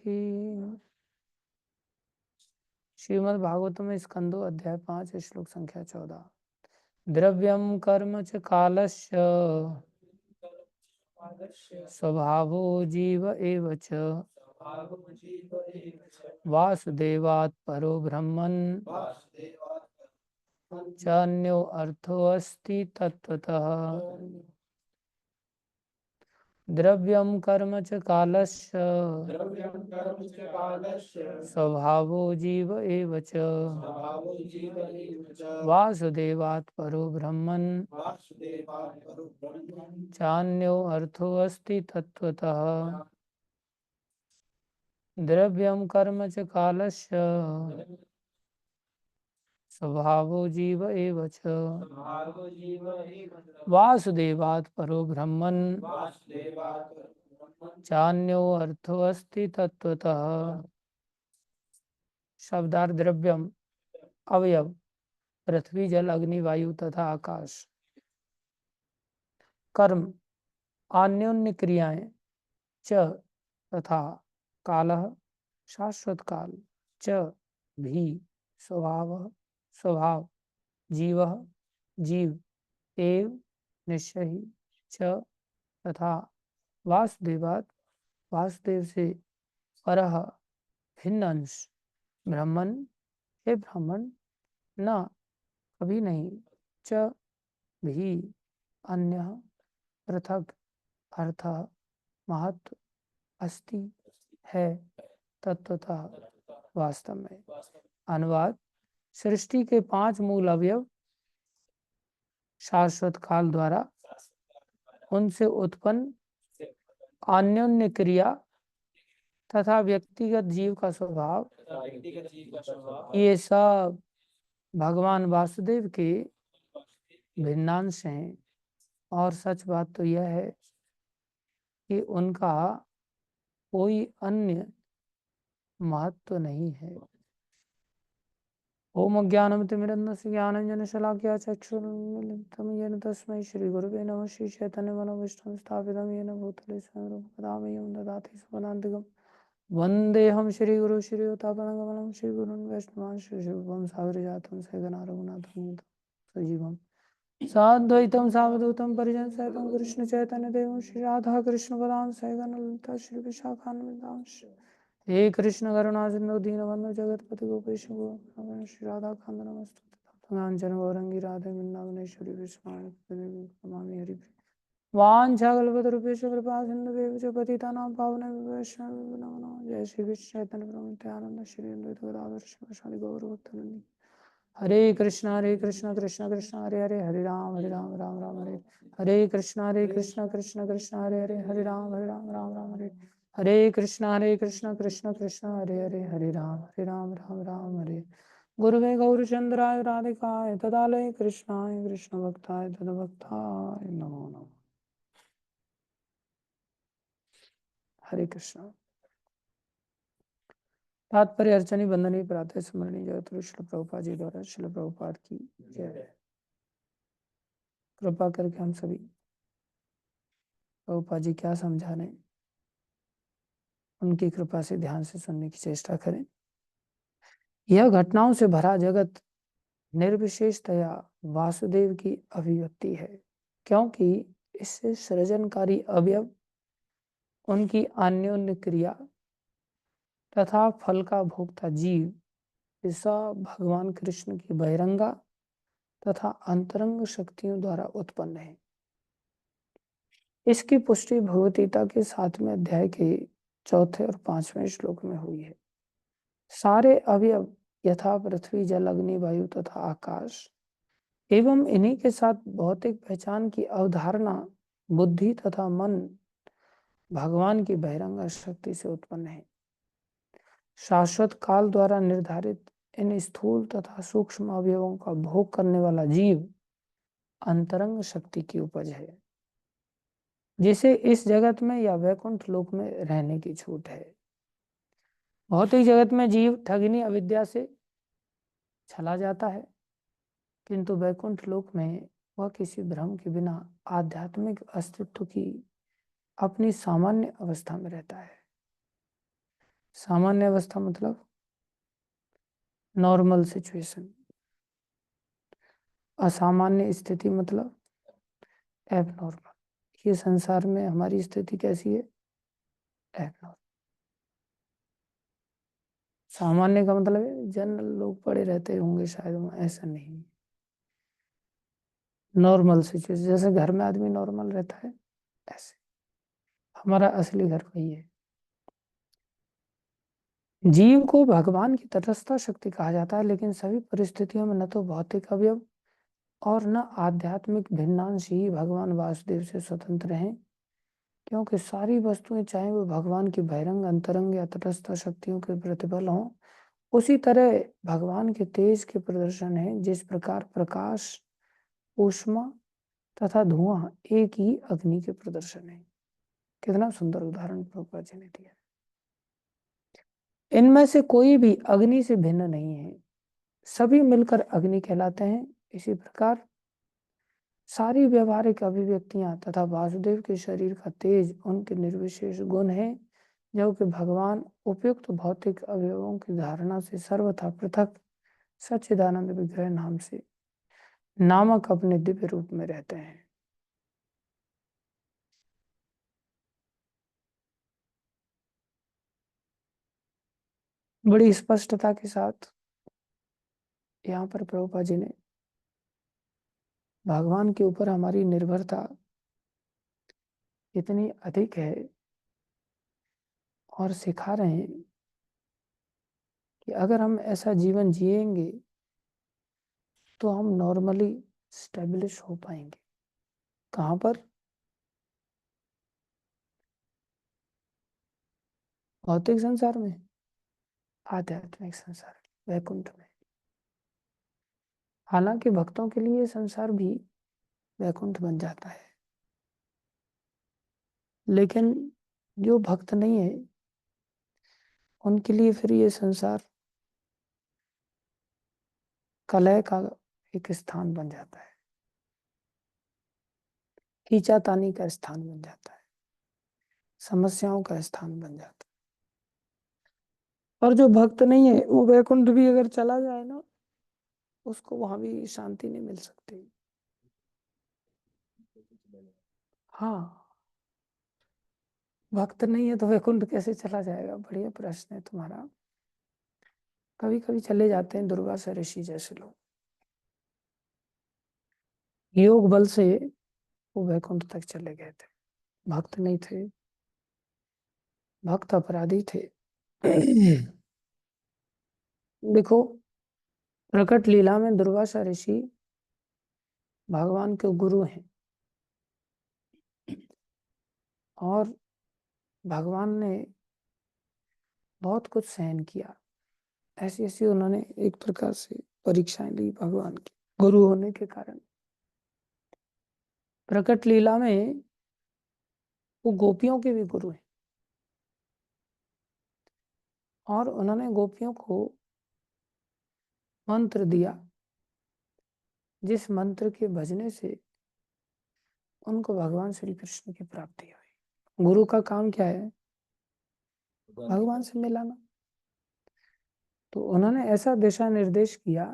की। श्रीमद् भागवतम स्कंदो अध्याय 5 श्लोक संख्या 14। द्रव्यम कर्म च कालस्य स्वभावो जीव एव च वासुदेवात् परो ब्रह्मन् चान्यो अर्थोऽस्ति तत्त्वतः। द्रव्यम कर्म च कालस्य स्वभावो जीव एव च वासुदेवात् परो ब्रह्मन् चान्यो अर्थोऽस्ति तत्त्वतः। द्रव्यम कर्म च कालस्य स्वभावो जीव एव च वासुदेवात् परो ब्रह्मन् चान्यो अर्थोऽस्ति तत्त्वतः। शब्दार्थ द्रव्यम अवयव पृथ्वी जल अग्नि वायु तथा आकाश। कर्म अन्योन्य क्रियाएं च तथा कालः शाश्वत काल च भी स्वभाव स्वभाव जीवः जीव एव निश्चय ही च तथा वासुदेवात् वासुदेव से परः भिन्न अंश ब्रह्मन हे ब्राह्मण न कभी नहीं च भी अन्य पृथक अर्थ महत्व अस्ति है तत्वतः वास्तव में। अनुवाद। सृष्टि के 5 मूल अवयव शाश्वत काल द्वारा उनसे उत्पन्न अन्योन्य क्रिया तथा व्यक्तिगत जीव का स्वभाव, ये सब भगवान वासुदेव के भिन्नांश हैं। और सच बात तो यह है कि उनका कोई अन्य महत्व नहीं है। ओम ज्ञानमतिमिरन्दस्य ज्ञानाञ्जनशलाकया चक्षुरुन्मीलितं येन तस्मै श्रीगुरुवे नमः। श्रीचैतन्यमनोभीष्टं स्थापितं येन भूतले स्वयं रूपं मह्यं ददाति स्वपदान्तिकं। वन्देऽहं श्रीगुरुं श्रीयुतापदकमलं श्रीगुरून् वैष्णवांश्च श्रीरूपं सागरजातं सहगणा रघुनाथं सजीवम् साद्वैतं सावधूतं परिजनसहितं कृष्णचैतन्यदेवं श्रीराधाकृष्णपदां सहगणललिता श्रीविशाखान्वितांश्च। हे कृष्ण करुणा सिंधु दीनबंधु जगतपति गोपेश श्री राधा कांद नमस्तुते गौरंगी राधे वृंदावनेश्वरी विष्णु हरि वाञ्छाकल्पतरुभ्यश्च कृपा सिन्धुभ्यः च पतितानां पावनेभ्यो वैष्णवेभ्यो नमो नमः। जय श्री कृष्ण चैतन्य प्रभु नित्यानंद श्री अद्वैत गदाधर श्रीवासादि गौरभक्तवृंद। हरे कृष्ण कृष्ण कृष्ण हरे हरे राम राम राम हरे हरे कृष्ण कृष्ण कृष्ण हरे हरे राम राम हरे हरे कृष्ण कृष्ण कृष्ण हरे राम राम हरे। गुरुवे गौरचंद्राय राधिकाय तदालय कृष्णाय कृष्ण भक्ताय तदभक्ताय नमो नमः। हरे कृष्ण। तात्पर्य अर्चनी बंदनी प्रातः स्मरणी जगत श्रील प्रभुपाद जी द्वारा श्रील प्रभुपाद की जय। कृपा करके हम सभी प्रभुपाद जी क्या समझा रहे उनकी कृपा से ध्यान से सुनने की चेष्टा करें। यह घटनाओं से भरा जगत निर्विशेषतया वासुदेव की अभिव्यक्ति है, क्योंकि इससे सृजनकारी अवयव उनकी अन्योन्य क्रिया तथा फल का भोक्ता जीव सब भगवान कृष्ण की बहिरंगा तथा अंतरंग शक्तियों द्वारा उत्पन्न है। इसकी पुष्टि भगवद्गीता के 7वें अध्याय के 4 और 5वें श्लोक में हुई है। सारे अवयव यथा पृथ्वी जल अग्नि वायु तथा आकाश एवं इन्हीं के साथ भौतिक पहचान की अवधारणा बुद्धि तथा मन भगवान की बहिरंग शक्ति से उत्पन्न है। शाश्वत काल द्वारा निर्धारित इन स्थूल तथा सूक्ष्म अवयवों का भोग करने वाला जीव अंतरंग शक्ति की उपज है, जिसे इस जगत में या वैकुंठ लोक में रहने की छूट है। भौतिक जगत में जीव ठगिनी अविद्या से चला जाता है, किंतु वैकुंठ लोक में वह किसी भ्रम के बिना आध्यात्मिक अस्तित्व की अपनी सामान्य अवस्था में रहता है। सामान्य अवस्था मतलब नॉर्मल सिचुएशन। असामान्य स्थिति मतलब एबनॉर्मल। ये संसार में हमारी स्थिति कैसी है? एबनॉर्मल। सामान्य का मतलब है जनरल लोग पड़े रहते होंगे शायद, ऐसा नहीं। नॉर्मल सिचुएशन जैसे घर में आदमी नॉर्मल रहता है, ऐसे हमारा असली घर वही है। जीव को भगवान की तटस्थ शक्ति कहा जाता है, लेकिन सभी परिस्थितियों में न तो भौतिक अवयव और न आध्यात्मिक भिन्नांश ही भगवान वासुदेव से स्वतंत्र हैं, क्योंकि सारी वस्तुएं चाहे वो भगवान की बहिरंग अंतरंग या तटस्थ शक्तियों के प्रतिफल हों, उसी तरह भगवान के तेज के प्रदर्शन है। जिस प्रकार प्रकाश, ऊष्मा तथा धुआं एक ही अग्नि के प्रदर्शन है। कितना सुंदर उदाहरण प्रभुपाद जी ने दिया। इनमें से कोई भी अग्नि से भिन्न नहीं है, सभी मिलकर अग्नि कहलाते हैं। इसी प्रकार सारी व्यवहारिक अभिव्यक्तियां तथा वासुदेव के शरीर का तेज उनके निर्विशेष गुण है, जबकि भगवान उपयुक्त भौतिक अवयवों की धारणा से सर्वथा पृथक सच्चिदानंद विग्रह नाम से नामक अपने दिव्य रूप में रहते हैं। बड़ी स्पष्टता के साथ यहाँ पर प्रभुपाद जी ने भगवान के ऊपर हमारी निर्भरता इतनी अधिक है और सिखा रहे हैं कि अगर हम ऐसा जीवन जिएंगे तो हम नॉर्मली स्टेब्लिश हो पाएंगे। कहाँ पर? भौतिक संसार में, आध्यात्मिक संसार, वैकुंठ में। हालांकि भक्तों के लिए संसार भी वैकुंठ बन जाता है, लेकिन जो भक्त नहीं है उनके लिए फिर ये संसार कलह का एक स्थान बन जाता है, खींचातानी का स्थान बन जाता है, समस्याओं का स्थान बन जाता है। और जो भक्त नहीं है वो वैकुंठ भी अगर चला जाए ना, उसको वहां भी शांति नहीं मिल सकती। हाँ, भक्त नहीं है तो वैकुंठ कैसे चला जाएगा? बढ़िया प्रश्न है तुम्हारा। कभी कभी चले जाते हैं दुर्वासा ऋषि जैसे लोग, योग बल से वो वैकुंठ तक चले गए थे। भक्त नहीं थे, भक्त अपराधी थे। देखो, प्रकट लीला में दुर्वासा ऋषि भगवान के गुरु हैं, और भगवान ने बहुत कुछ सहन किया। ऐसी ऐसी उन्होंने एक प्रकार से परीक्षाएं ली भगवान की गुरु होने के कारण। प्रकट लीला में वो गोपियों के भी गुरु हैं, और उन्होंने गोपियों को मंत्र दिया, जिस मंत्र के भजने से उनको भगवान श्री कृष्ण की प्राप्ति हुई। गुरु का काम क्या है? भगवान से मिलाना। तो उन्होंने ऐसा दिशा निर्देश किया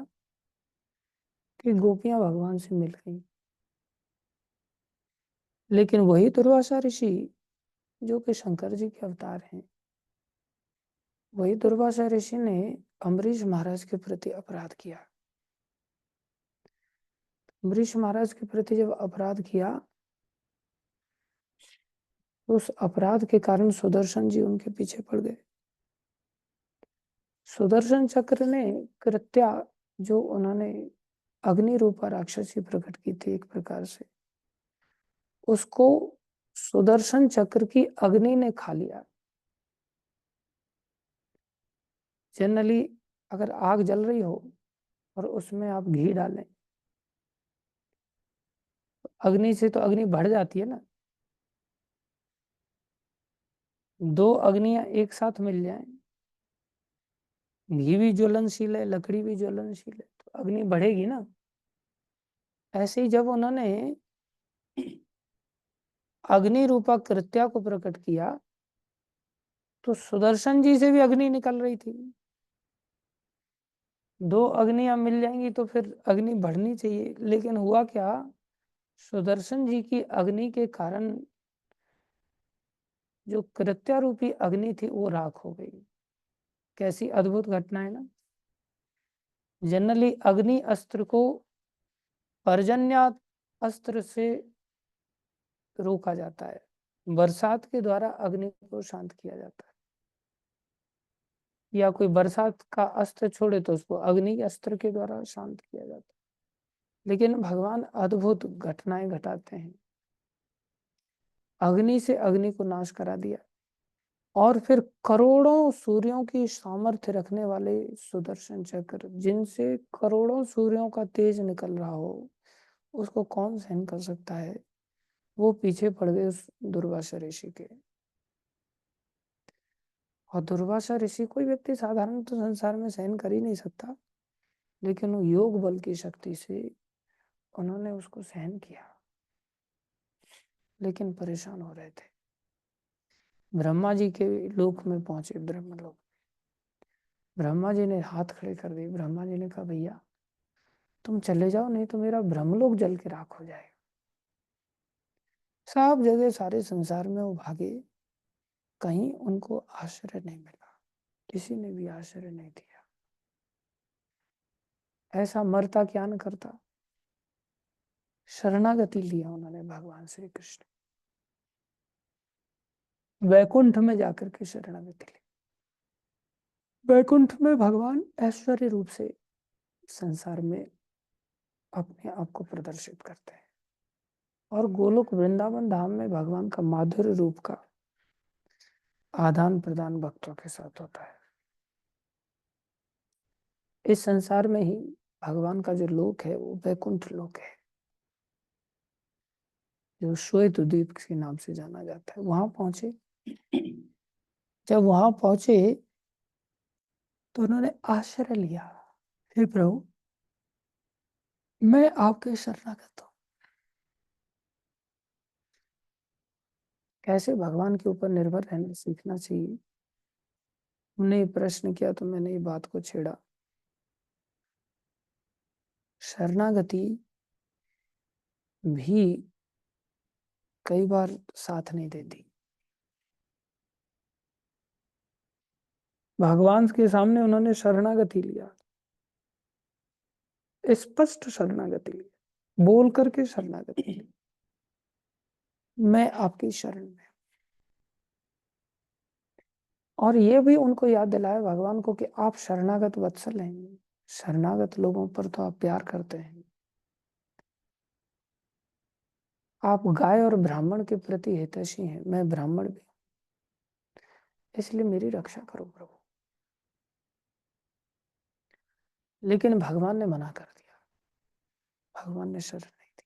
कि गोपियां भगवान से मिल गई। लेकिन वही दुर्वासा ऋषि जो कि शंकर जी के अवतार हैं, वही दुर्वासा ऋषि ने अम्बरीश महाराज के प्रति अपराध किया। अम्बरीश महाराज के प्रति जब अपराध किया तो उस अपराध के कारण सुदर्शन जी उनके पीछे पड़ गए। सुदर्शन चक्र ने कृत्या, जो उन्होंने अग्नि रूपा राक्षसी प्रकट की थी एक प्रकार से, उसको सुदर्शन चक्र की अग्नि ने खा लिया। जनरली अगर आग जल रही हो और उसमें आप घी डालें, अग्नि से तो अग्नि बढ़ जाती है ना। दो अग्नियां एक साथ मिल जाएं, घी भी ज्वलनशील है, लकड़ी भी ज्वलनशील है, तो अग्नि बढ़ेगी ना। ऐसे ही जब उन्होंने अग्नि रूपा कृत्या को प्रकट किया तो सुदर्शन जी से भी अग्नि निकल रही थी। 2 अग्नियां मिल जाएंगी तो फिर अग्नि बढ़नी चाहिए, लेकिन हुआ क्या, सुदर्शन जी की अग्नि के कारण जो कृत्यारूपी अग्नि थी वो राख हो गई। कैसी अद्भुत घटना है ना। जनरली अग्नि अस्त्र को पर्जन्य अस्त्र से रोका जाता है, बरसात के द्वारा अग्नि को शांत किया जाता है, या कोई बरसात का अस्त्र छोड़े तो उसको अग्नि अस्त्र के द्वारा शांत किया जाता है। लेकिन भगवान अद्भुत घटनाएं घटाते हैं, अग्नि से अग्नि को नाश करा दिया, और फिर करोड़ों सूर्यों की सामर्थ्य रखने वाले सुदर्शन चक्र, जिनसे करोड़ों सूर्यों का तेज निकल रहा हो, उसको कौन सहन कर सकता है, वो पीछे पड़ गए उस दुर्वासा ऋषि के। और दुर्वासा ऋषि कोई व्यक्ति साधारण तो संसार में सहन कर ही नहीं सकता, लेकिन वो योग बल की शक्ति से उन्होंने उसको सहन किया, लेकिन परेशान हो रहे थे। ब्रह्मा जी के लोक में पहुंचे, ब्रह्मलोक। ब्रह्मा जी ने हाथ खड़े कर दिए। ब्रह्मा जी ने कहा, भैया तुम चले जाओ, नहीं तो मेरा ब्रह्मलोक जल के राख हो जाएगा। सब जगह सारे संसार में वो भागे, कहीं उनको आश्रय नहीं मिला, किसी ने भी आश्रय नहीं दिया। ऐसा मरता क्या न करता, शरणागति लिया उन्होंने भगवान श्री कृष्ण, वैकुंठ में जाकर के शरणागति ली। वैकुंठ में भगवान ऐश्वर्य रूप से संसार में अपने आप को प्रदर्शित करते हैं, और गोलोक वृंदावन धाम में भगवान का माधुर्य रूप का आदान प्रदान भक्तों के साथ होता है। इस संसार में ही भगवान का जो लोक है वो वैकुंठ लोक है, जो श्वेत द्वीप के नाम से जाना जाता है। वहां पहुंचे। जब वहां पहुंचे तो उन्होंने आश्रय लिया, हे प्रभु मैं आपके शरणागत हूं। कैसे भगवान के ऊपर निर्भर रहना सीखना चाहिए। उन्होंने प्रश्न किया तो मैंने ये बात को छेड़ा। शरणागति भी कई बार साथ नहीं देती। भगवान के सामने उन्होंने शरणागति लिया, स्पष्ट शरणागति ली, बोल करके शरणागति ली, मैं आपकी शरण में। और ये भी उनको याद दिलाया भगवान को कि आप शरणागत वत्सल हैं, शरणागत लोगों पर तो आप प्यार करते हैं, आप गाय और ब्राह्मण के प्रति हितैषी हैं, मैं ब्राह्मण भी, इसलिए मेरी रक्षा करो प्रभु। लेकिन भगवान ने मना कर दिया, भगवान ने शरण नहीं दी।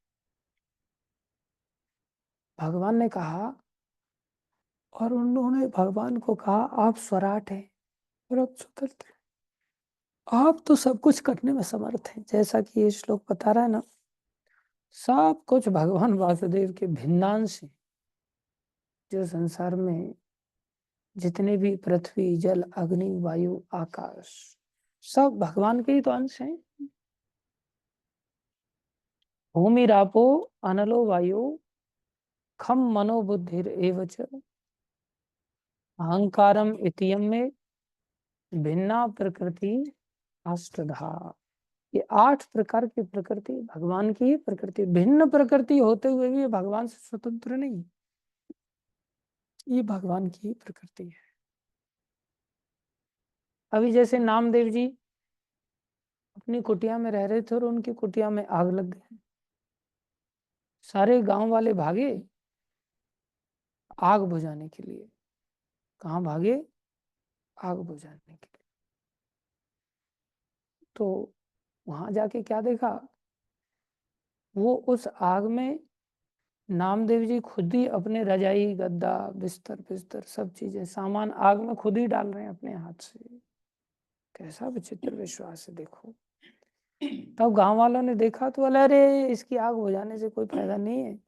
भगवान ने कहा, और उन्होंने भगवान को कहा, आप स्वराट हैं और आप स्वतंत्र हैं, आप तो सब कुछ करने में समर्थ हैं। जैसा कि ये श्लोक बता रहा है ना, सब कुछ भगवान वासुदेव के भिन्नांश हैं। जो संसार में जितने भी पृथ्वी जल अग्नि वायु आकाश, सब भगवान के ही तो अंश हैं। भूमि रापो अनलो वायु खम मनो बुद्धिर एवच अहंकारम इतियम में भिन्ना प्रकृति अष्टधा। ये 8 प्रकार की प्रकृति भगवान की ही प्रकृति, भिन्न प्रकृति होते हुए भी ये भगवान से स्वतंत्र नहीं, ये भगवान की ही प्रकृति है। अभी जैसे नामदेव जी अपनी कुटिया में रह रहे थे और उनकी कुटिया में आग लग गई, सारे गांव वाले भागे आग बुझाने के लिए। कहाँ भागे? आग बुझाने के लिए। तो वहां जाके क्या देखा, वो उस आग में नामदेव जी खुद ही अपने रजाई गद्दा बिस्तर बिस्तर सब चीजें सामान आग में खुद ही डाल रहे हैं अपने हाथ से। कैसा विचित्र विश्वास है देखो। तब गांव वालों ने देखा तो बोले, अरे इसकी आग बुझाने से कोई फायदा नहीं है,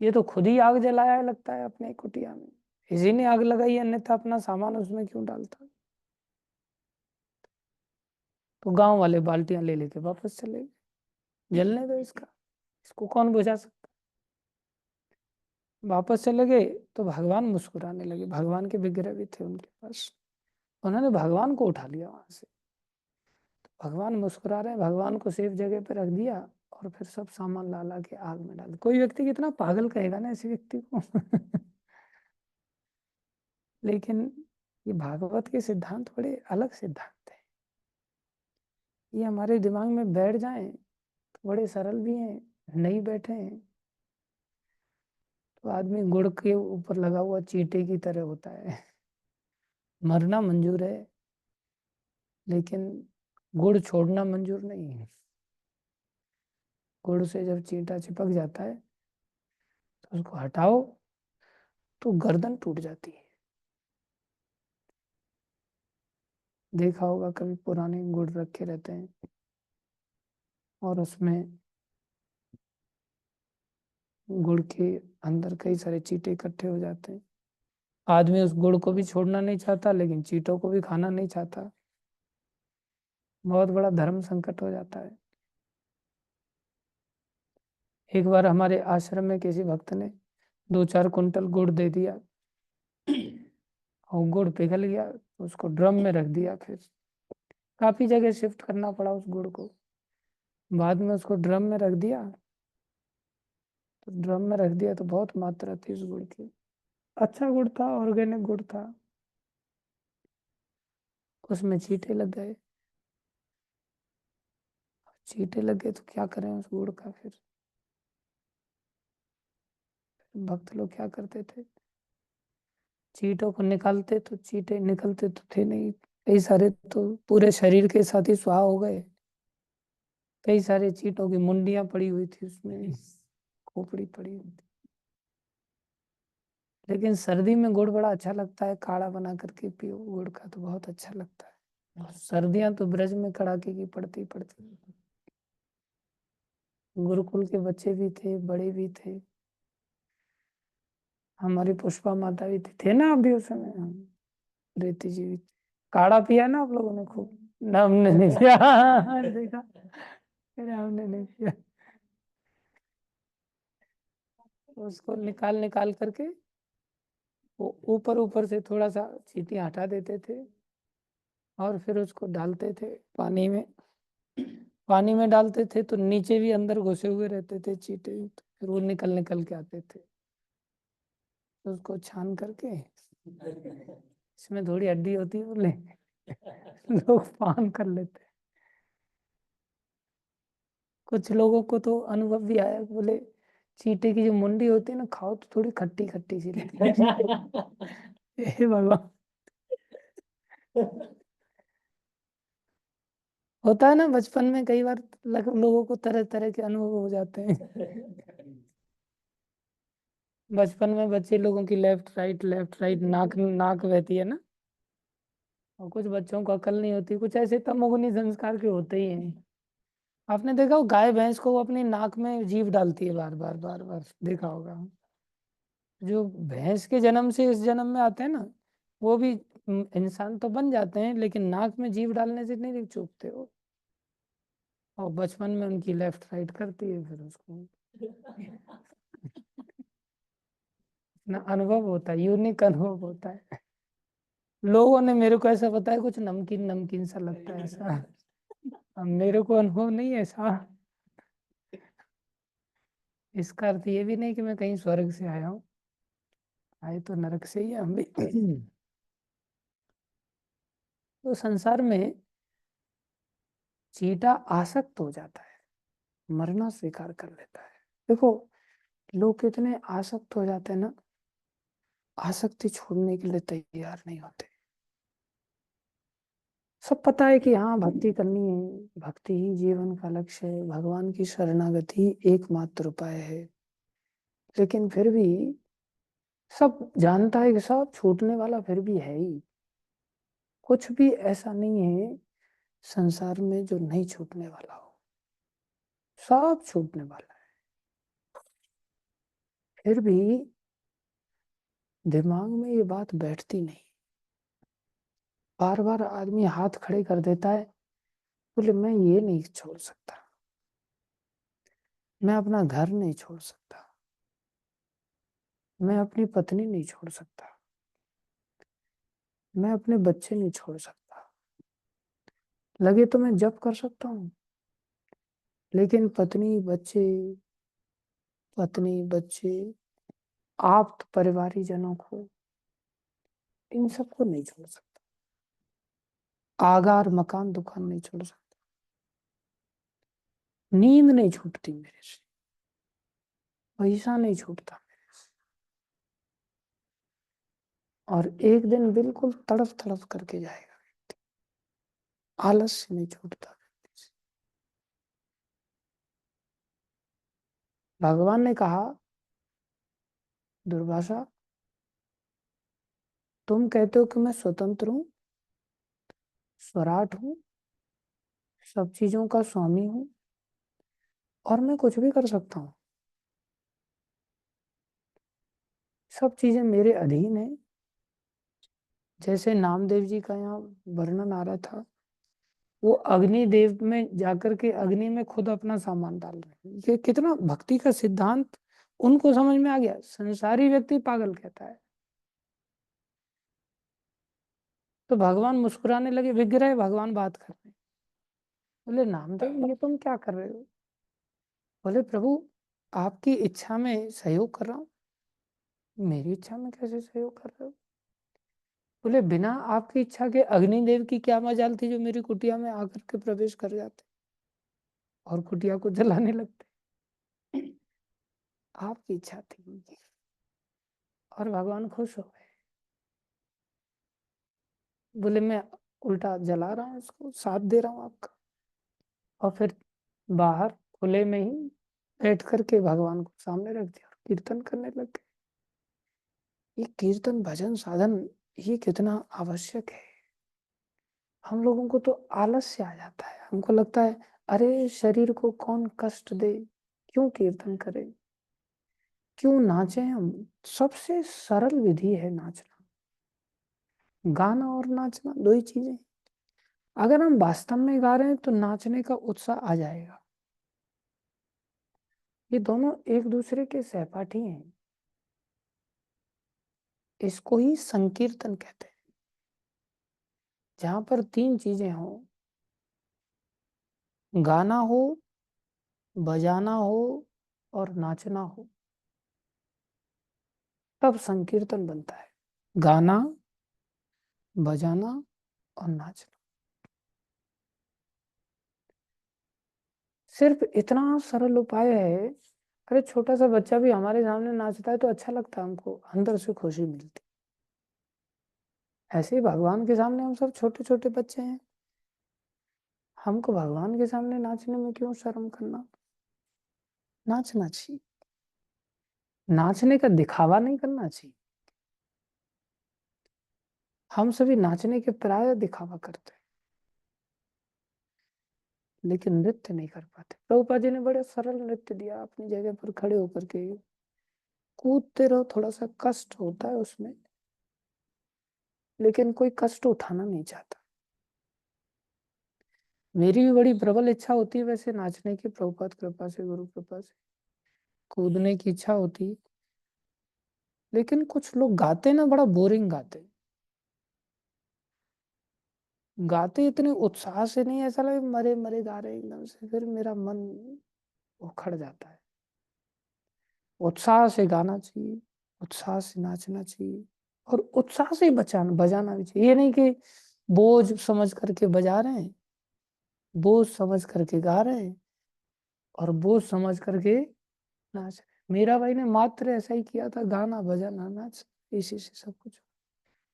ये तो खुद ही आग जलाया है लगता है अपने कुटिया में। इसी ने आग लगाई, अन्यथा अपना सामान उसमें क्यों डालता। तो गांव वाले बाल्टियां ले लेके वापस चले गए, जलने दो इसका, इसको कौन बुझा सकता। वापस चले गए तो भगवान मुस्कुराने लगे, भगवान के विग्रह भी थे उनके पास, उन्होंने भगवान को उठा लिया वहां से। भगवान मुस्कुरा रहे हैं, भगवान को सेफ जगह पे रख दिया, और फिर सब सामान ला ला के आग में डाल दिया। कोई व्यक्ति कितना पागल कहेगा ना ऐसे व्यक्ति को। लेकिन ये भागवत के सिद्धांत बड़े अलग सिद्धांत है, ये हमारे दिमाग में बैठ जाएं तो बड़े सरल भी हैं, नहीं बैठे हैं तो आदमी गुड़ के ऊपर लगा हुआ चींटे की तरह होता है। मरना मंजूर है, लेकिन गुड़ छोड़ना मंजूर नहीं है। गुड़ से जब चींटा चिपक जाता है तो उसको हटाओ तो गर्दन टूट जाती है। देखा होगा कभी पुराने गुड़ रखे रहते हैं और उसमें गुड़ के अंदर कई सारे चींटे इकट्ठे हो जाते हैं। आदमी उस गुड़ को भी छोड़ना नहीं चाहता, लेकिन चींटों को भी खाना नहीं चाहता। बहुत बड़ा धर्म संकट हो जाता है। एक बार हमारे आश्रम में किसी भक्त ने 2-4 कुंटल गुड़ दे दिया और गुड़ पिघल गया, उसको ड्रम में रख दिया। फिर काफी जगह शिफ्ट करना पड़ा उस गुड़ को। बाद में उसको ड्रम में रख दिया, तो ड्रम में रख दिया तो बहुत मात्रा थी उस गुड़ की, अच्छा गुड़ था, ऑर्गेनिक गुड़ था। उसमें चींटे लग गए। चींटे लग गए तो क्या करें उस गुड़ का। फिर भक्त लोग क्या करते थे, चींटों को निकालते तो चींटे निकलते तो थे नहीं, कई सारे तो पूरे शरीर के साथ ही सुहा हो गए। कई सारे चींटों की मुंडियां पड़ी हुई थी उसमें, खोपड़ी पड़ी हुई थी। लेकिन सर्दी में गुड़ बड़ा अच्छा लगता है, काढ़ा बना करके पियो गुड़ का तो बहुत अच्छा लगता है। सर्दियां तो ब्रज में कड़ाके की पड़ती पड़ती। गुरुकुल के बच्चे भी थे, बड़े भी थे, हमारी पुष्पा माता भी थे ना आप भी उस समय। प्रीति जी भी। काढ़ा पिया ना आप लोगों ने खूब ना? हमने नहीं पिया। देखा, अरे हमने नहीं पिया। उसको निकाल निकाल करके वो ऊपर ऊपर से थोड़ा सा चींटियां हटा देते थे, और फिर उसको डालते थे पानी में। पानी में डालते थे तो नीचे भी अंदर घुसे हुए रहते थे चींटे, तो फिर वो निकल निकल के आते थे। तो उसको छान करके, इसमें थोड़ी हड्डी होती है बोले, लोग पान कर लेते। कुछ लोगों को तो अनुभव भी आया, बोले चींटे की जो मुंडी होती है ना, खाओ तो थोड़ी खट्टी खट्टी सी लगती है। हे भगवान, होता है ना बचपन में कई बार लोगों को तरह तरह के अनुभव हो जाते हैं। बचपन में बच्चे लोगों की लेफ्ट राइट नाक नाक बहती है ना, और कुछ बच्चों को अकल नहीं होती, कुछ ऐसे तमोगुनी संस्कार के होते ही हैं। आपने देखा हो गाय भैंस को वो अपनी नाक में जीभ डालती है बार बार बार बार, देखा होगा। जो भैंस के जन्म से इस जन्म में आते हैं ना, वो भी इंसान तो बन जाते हैं, लेकिन नाक में जीभ डालने से नहीं चूकते हो। और बचपन में उनकी लेफ्ट राइट करती है, फिर उसको ना अनुभव होता है, यूनिक अनुभव होता है। लोगों ने मेरे को ऐसा बताया कुछ नमकीन नमकीन सा लगता है ऐसा। अब मेरे को अनुभव नहीं है ऐसा। इसका अर्थ ये भी नहीं कि मैं कहीं स्वर्ग से आया हूँ, आए तो नरक से ही हैं हम भी। तो संसार में चींटा आसक्त हो जाता है, मरना स्वीकार कर लेता है। देखो, लोग कितने आसक्त हो जाते हैं ना, आसक्ति छोड़ने के लिए तैयार नहीं होते। सब पता है कि हाँ भक्ति करनी है, भक्ति ही जीवन का लक्ष्य है, भगवान की शरणागति ही एकमात्र उपाय है। लेकिन फिर भी सब जानता है कि सब छूटने वाला फिर भी है ही। कुछ भी ऐसा नहीं है संसार में जो नहीं छूटने वाला हो, सब छूटने वाला है। फिर भी दिमाग में ये बात बैठती नहीं। बार बार आदमी हाथ खड़े कर देता है, बोले मैं ये नहीं छोड़ सकता, मैं अपना घर नहीं छोड़ सकता, मैं अपनी पत्नी नहीं छोड़ सकता, मैं अपने बच्चे नहीं छोड़ सकता। लगे तो मैं जब कर सकता हूँ, लेकिन पत्नी बच्चे आप परिवारी जनों को, इन सबको नहीं छोड़ सकता। आगार मकान दुकान नहीं छोड़ सकता। नींद नहीं छूटती मेरे से, पैसा नहीं छूटता मेरे से, और एक दिन बिल्कुल तड़फ तड़फ करके जाएगा। आलस से नहीं छूटता। भगवान ने कहा, दुर्वासा, तुम कहते हो कि मैं स्वतंत्र हूँ, स्वराट हूँ, सब चीजों का स्वामी हूँ, और मैं कुछ भी कर सकता हूँ, सब चीजें मेरे अधीन है। जैसे नामदेव जी का यहाँ वर्णन आ रहा था, वो अग्निदेव में जाकर के अग्नि में खुद अपना सामान डाल रहे हैं। ये कितना भक्ति का सिद्धांत उनको समझ में आ गया। संसारी व्यक्ति पागल कहता है। तो भगवान मुस्कुराने लगे, विग्रह भगवान बात कर रहे हैं। बोले नामदेव, ये तुम क्या कर रहे हो? बोले प्रभु, आपकी इच्छा में सहयोग कर रहा हूँ। मेरी इच्छा में कैसे सहयोग कर रहे हो? बोले बिना आपकी इच्छा के अग्निदेव की क्या मजाल थी जो मेरी कुटिया में आकर के प्रवेश कर जाते और कुटिया को जलाने लगते। आपकी इच्छा थी। और भगवान खुश हो गए। बोले मैं उल्टा जला रहा हूँ, इसको साथ दे रहा हूँ आपका। और फिर बाहर खुले में ही बैठ करके भगवान को सामने रख दिया और कीर्तन करने लग गए। ये कीर्तन भजन साधन ये कितना आवश्यक है। हम लोगों को तो आलस से आ जाता है। हमको लगता है अरे शरीर को कौन कष्ट दे, क्यों कीर्तन करे, क्यों नाचे हम। सबसे सरल विधि है नाचना। गाना और नाचना दो ही चीजें। अगर हम वास्तव में गा रहे हैं तो नाचने का उत्साह आ जाएगा। ये दोनों एक दूसरे के सहपाठी हैं। इसको ही संकीर्तन कहते हैं, जहां पर तीन चीजें हो, गाना हो, बजाना हो और नाचना हो, तब संकीर्तन बनता है। गाना, बजाना और नाचना। सिर्फ इतना सरल उपाय है। अरे छोटा सा बच्चा भी हमारे सामने नाचता है तो अच्छा लगता है, हमको अंदर से खुशी मिलती। ऐसे ही भगवान के सामने हम सब छोटे छोटे बच्चे हैं। हमको भगवान के सामने नाचने में क्यों शर्म करना? नाचना चाहिए। नाचने का दिखावा नहीं करना चाहिए। हम सभी नाचने के प्राय दिखावा करते हैं, लेकिन नृत्य नहीं कर पाते। प्रभुपाद जी ने बड़े सरल नृत्य दिया। अपनी जगह पर खड़े होकर के कूदते रहो। थोड़ा सा कष्ट होता है उसमें, लेकिन कोई कष्ट उठाना नहीं चाहता। मेरी भी बड़ी प्रबल इच्छा होती है वैसे नाचने की, प्रभुपाद कृपा से, गुरु कृपा से कूदने की इच्छा होती है। लेकिन कुछ लोग गाते ना, बड़ा बोरिंग गाते। गाते इतने उत्साह से नहीं, ऐसा लगे मरे मरे गा रहे एकदम से। फिर मेरा मन उखड़ जाता है। उत्साह से गाना चाहिए, उत्साह से नाचना चाहिए, और उत्साह से ही बचाना बजाना भी चाहिए। ये नहीं कि बोझ समझ करके बजा रहे हैं, बोझ समझ करके गा रहे हैं, और बोझ समझ करके नाच रहे हैं। मीरा बाई ने मात्र ऐसा ही किया था, गाना बजाना नाच, इसी से सब कुछ।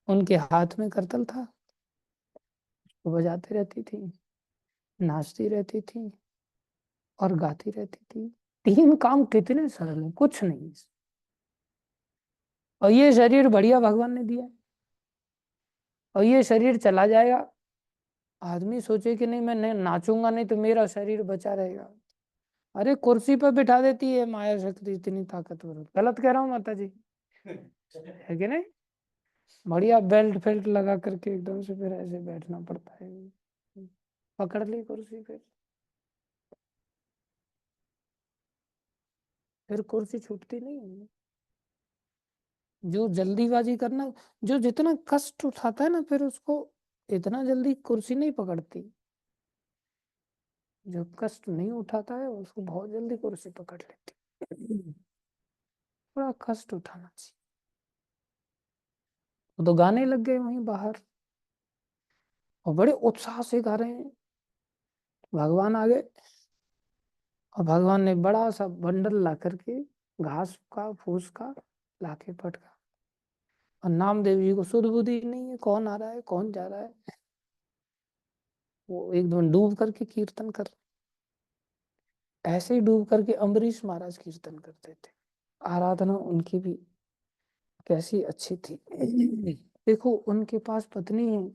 उनके हाथ में करतल था, वो बजाती रहती थी, नाचती रहती थी और गाती रहती थी। तीन काम कितने सरल हैं, कुछ नहीं। और ये शरीर बढ़िया भगवान ने दिया है, और ये शरीर चला जाएगा। आदमी सोचे कि नहीं, मैं नहीं नाचूंगा, नहीं तो मेरा शरीर बचा रहेगा। अरे कुर्सी पर बिठा देती है माया शक्ति, इतनी ताकतवर। गलत कह रहा हूँ माता जी? है कि नहीं? बढ़िया बेल्ट फेल्ट लगा करके एकदम से फिर ऐसे बैठना पड़ता है। पकड़ ली कुर्सी, फिर कुर्सी छूटती नहीं है। जो जल्दीबाजी करना, जो जितना कष्ट उठाता है ना, फिर उसको इतना जल्दी कुर्सी नहीं पकड़ती। जो कष्ट नहीं उठाता है उसको बहुत जल्दी कुर्सी पकड़ लेती। थोड़ा कष्ट उठाना चाहिए। वो तो गाने लग गए वहीं बाहर, और बड़े उत्साह से गा रहे हैं। भगवान आ गए, और भगवान ने बड़ा सा बंडल ला करके, घास का फूस का लाके पटका। और नामदेव जी को सुध बुद्धि नहीं है, कौन आ रहा है कौन जा रहा है। वो एकदम डूब करके कीर्तन कर, ऐसे ही डूब करके अम्बरीश महाराज कीर्तन करते थे। आराधना उनकी भी कैसी अच्छी थी। देखो, उनके पास पत्नी है,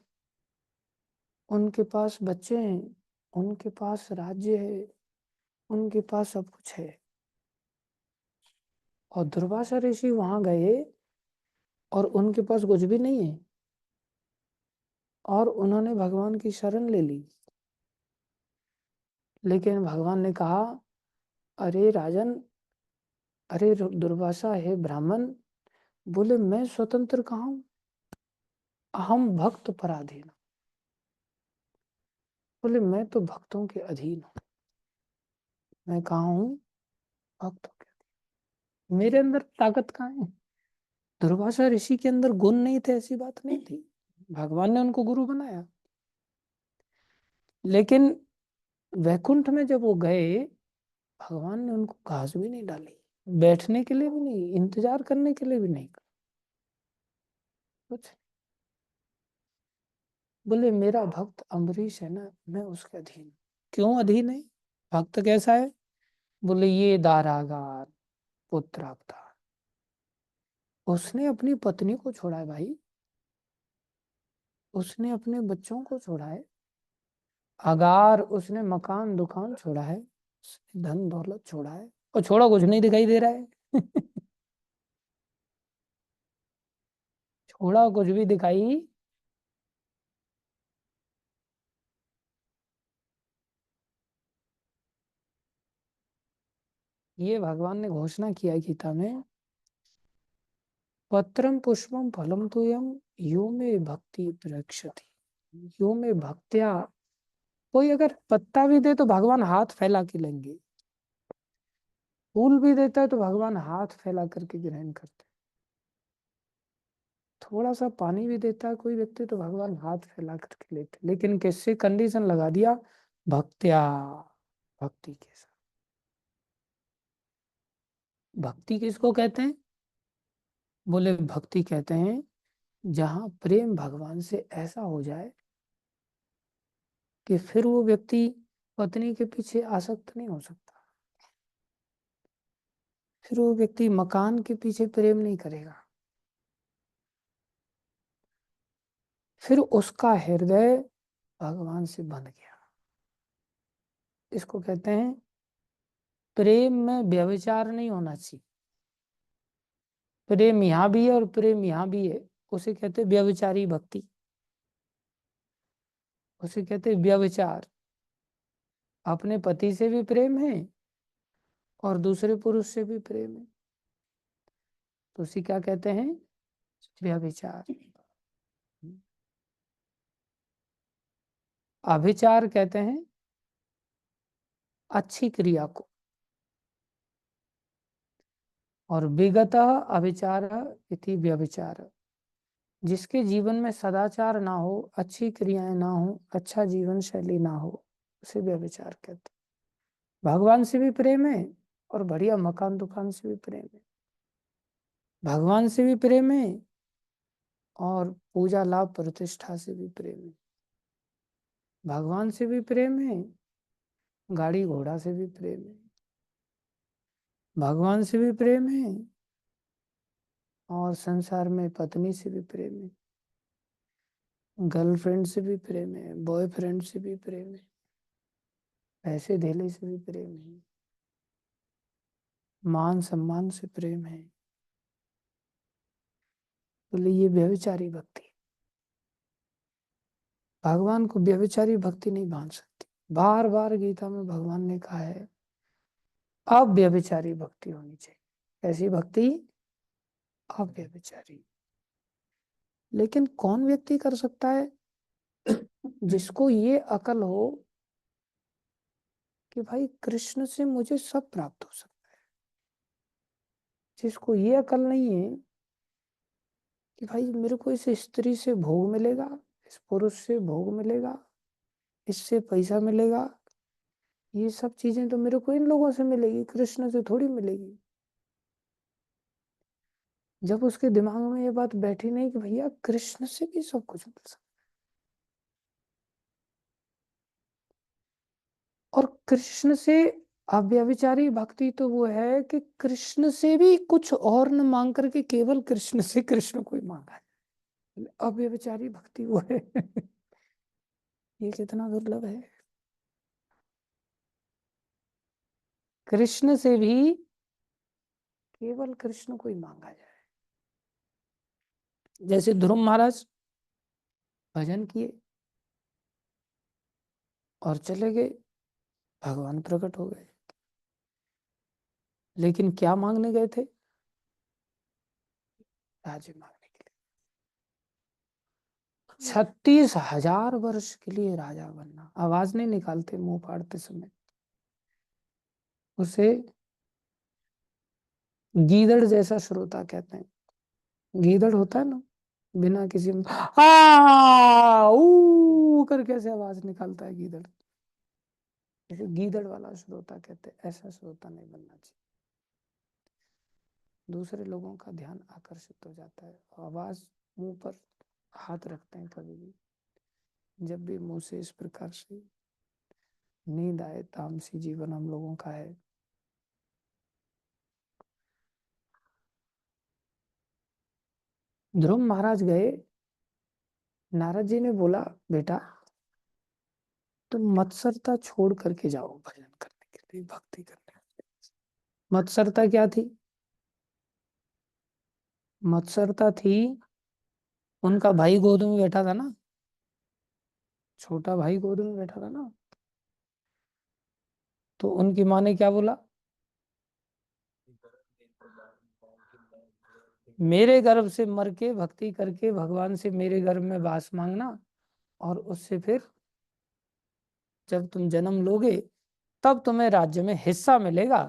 उनके पास बच्चे हैं, उनके पास राज्य है, उनके पास सब कुछ है। और दुर्वासा ऋषि वहां गए और उनके पास कुछ भी नहीं है, और उन्होंने भगवान की शरण ले ली। लेकिन भगवान ने कहा, अरे राजन, अरे दुर्वासा है ब्राह्मण, बोले मैं स्वतंत्र कहाँ हूं, अहम भक्त पराधीन। बोले मैं तो भक्तों के अधीन हूँ। मैं कहाँ हूँ? भक्तों के अधीन। मेरे अंदर ताकत कहाँ है? दुर्वासा ऋषि के अंदर गुण नहीं थे, ऐसी बात नहीं थी। भगवान ने उनको गुरु बनाया। लेकिन वैकुंठ में जब वो गए, भगवान ने उनको घास भी नहीं डाली, बैठने के लिए भी नहीं, इंतजार करने के लिए भी नहीं कुछ। बोले मेरा भक्त अम्बरीश है ना, मैं उसके अधीन हूं। क्यों अधीन है? भक्त कैसा है? बोले ये दारागार पुत्र अवतार। उसने अपनी पत्नी को छोड़ा है भाई, उसने अपने बच्चों को छोड़ा है, अगार उसने मकान दुकान छोड़ा है, उसने धन दौलत छोड़ा है, और छोड़ा कुछ नहीं दिखाई दे रहा है। छोड़ा कुछ भी दिखाई। ये भगवान ने घोषणा किया है गीता में, पत्रम पुष्पम फलम तोयम यो में भक्ति प्रयक्षति। यो में भक्त्या, कोई अगर पत्ता भी दे तो भगवान हाथ फैला के लेंगे, फूल भी देता है तो भगवान हाथ फैला करके ग्रहण करते हैं, थोड़ा सा पानी भी देता है कोई व्यक्ति तो भगवान हाथ फैला करके लेते। लेकिन किससे कंडीशन लगा दिया? भक्त्या, भक्ति के साथ। भक्ति किसको कहते हैं? बोले भक्ति कहते हैं जहां प्रेम भगवान से ऐसा हो जाए कि फिर वो व्यक्ति पत्नी के पीछे आसक्त नहीं हो सकता, फिर वो व्यक्ति मकान के पीछे प्रेम नहीं करेगा, फिर उसका हृदय भगवान से बंध गया। इसको कहते हैं, प्रेम में व्यभिचार नहीं होना चाहिए। प्रेम यहाँ भी है और प्रेम यहाँ भी है, उसे कहते हैं व्यभिचारी भक्ति, उसे कहते हैं व्यभिचार। अपने पति से भी प्रेम है और दूसरे पुरुष से भी प्रेम है, तो उसे क्या कहते हैं? व्यभिचार। अभिचार कहते हैं अच्छी क्रिया को, और विगत अभिचार इति व्यभिचार। जिसके जीवन में सदाचार ना हो, अच्छी क्रियाएं ना हो, अच्छा जीवन शैली ना हो, उसे व्यभिचार कहते हैं। भगवान से भी प्रेम है और बढ़िया मकान दुकान से भी प्रेम है, भगवान से भी प्रेम है और पूजा लाभ प्रतिष्ठा से भी प्रेम है, भगवान से भी प्रेम है, गाड़ी घोड़ा से भी प्रेम है, भगवान से भी प्रेम है और संसार में पत्नी से भी प्रेम है, गर्लफ्रेंड से भी प्रेम है, बॉयफ्रेंड से भी प्रेम है, पैसे धेले से भी प्रेम है, मान सम्मान से प्रेम है, बोले ये व्यभिचारी भक्ति, भगवान को व्यभिचारी भक्ति नहीं बांध सकती। बार बार गीता में भगवान ने कहा है अव्यभिचारी भक्ति होनी चाहिए। ऐसी भक्ति अव्यभिचारी। लेकिन कौन व्यक्ति कर सकता है? जिसको ये अकल हो कि भाई कृष्ण से मुझे सब प्राप्त हो सकता है। जिसको ये अकल नहीं है कि भाई मेरे को इस स्त्री से भोग मिलेगा, इस पुरुष से भोग मिलेगा, इससे पैसा मिलेगा, ये सब चीजें तो मेरे को इन लोगों से मिलेगी, कृष्ण से थोड़ी मिलेगी। जब उसके दिमाग में ये बात बैठी नहीं कि भैया कृष्ण से भी सब कुछ मिल सकता है। और कृष्ण से अव्यभिचारी भक्ति तो वो है कि कृष्ण से भी कुछ और न मांग करके केवल कृष्ण से कृष्ण को ही मांगा है। अव्यभिचारी भक्ति वो है। ये कितना दुर्लभ है। कृष्ण से भी केवल कृष्ण को ही मांगा जाए। जैसे ध्रुव महाराज भजन किए और चले गए, भगवान प्रकट हो गए। लेकिन क्या मांगने गए थे? राज्य मांगने के लिए। 36,000 वर्ष के लिए राजा बनना। आवाज नहीं निकालते मुंह फाड़ते समय। उसे गीदड़ जैसा श्रोता कहते हैं। गीदड़ होता है ना, बिना किसी आ ऊ कर कैसे आवाज निकालता है गीदड़, जैसे गीदड़ वाला श्रोता कहते हैं। ऐसा श्रोता नहीं बनना चाहिए। दूसरे लोगों का ध्यान आकर्षित हो जाता है। आवाज मुंह पर हाथ रखते हैं कभी भी। जब भी मुंह से इस प्रकार से नींद आए, तामसी जीवन हम लोगों का है। ध्रुव महाराज गए, नारद जी ने बोला बेटा तुम मत्सरता छोड़ करके जाओ भजन करने के लिए, भक्ति करने। मत्सरता क्या थी? मत्सरता थी, उनका भाई गोद में बैठा था ना, छोटा भाई गोद में बैठा था ना, तो उनकी माँ ने क्या बोला? मेरे गर्भ से मर के भक्ति करके भगवान से मेरे गर्भ में वास मांगना, और उससे फिर जब तुम जन्म लोगे तब तुम्हें राज्य में हिस्सा मिलेगा,